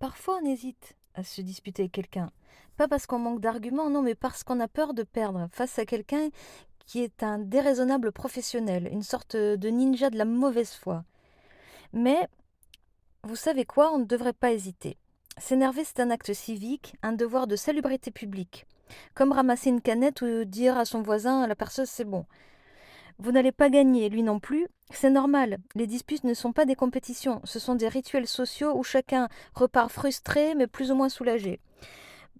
Parfois, on hésite à se disputer avec quelqu'un. Pas parce qu'on manque d'arguments, non, mais parce qu'on a peur de perdre face à quelqu'un qui est un déraisonnable professionnel, une sorte de ninja de la mauvaise foi. Mais, vous savez quoi, on ne devrait pas hésiter. S'énerver, c'est un acte civique, un devoir de salubrité publique. Comme ramasser une canette ou dire à son voisin, à la perceuse, c'est bon. Vous n'allez pas gagner, lui non plus. C'est normal. Les disputes ne sont pas des compétitions, ce sont des rituels sociaux où chacun repart frustré mais plus ou moins soulagé.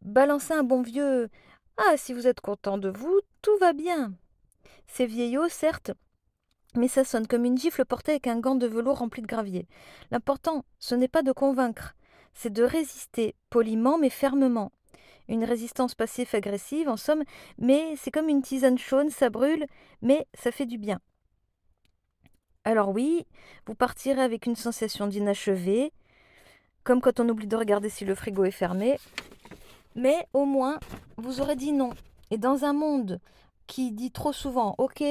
Balancez un bon vieux «Ah, si vous êtes content de vous, tout va bien». C'est vieillot, certes, mais ça sonne comme une gifle portée avec un gant de velours rempli de gravier. L'important, ce n'est pas de convaincre, c'est de résister, poliment mais fermement. Une résistance passive-agressive, en somme, mais c'est comme une tisane chaude, ça brûle, mais ça fait du bien. Alors oui, vous partirez avec une sensation d'inachevé, comme quand on oublie de regarder si le frigo est fermé, mais au moins, vous aurez dit non. Et dans un monde qui dit trop souvent «Ok»,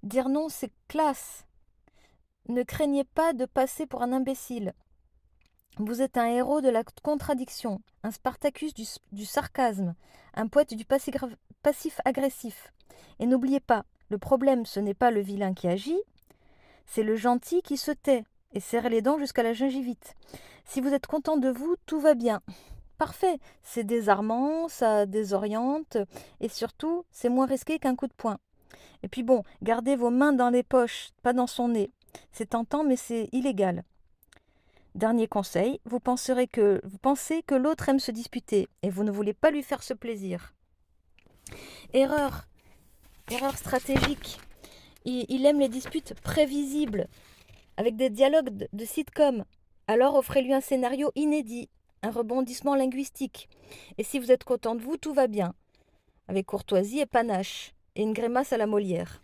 dire non, c'est classe. Ne craignez pas de passer pour un imbécile. Vous êtes un héros de la contradiction, un Spartacus du sarcasme, un poète du passif agressif. Et n'oubliez pas, le problème, ce n'est pas le vilain qui agit, c'est le gentil qui se tait et serre les dents jusqu'à la gingivite. Si vous êtes content de vous, tout va bien. Parfait, c'est désarmant, ça désoriente et surtout, c'est moins risqué qu'un coup de poing. Et puis bon, gardez vos mains dans les poches, pas dans son nez. C'est tentant, mais c'est illégal. Dernier conseil, vous pensez que l'autre aime se disputer et vous ne voulez pas lui faire ce plaisir. Erreur, erreur stratégique. Il aime les disputes prévisibles, avec des dialogues de sitcom. Alors offrez-lui un scénario inédit, un rebondissement linguistique. Et si vous êtes content de vous, tout va bien, avec courtoisie et panache, et une grimace à la Molière.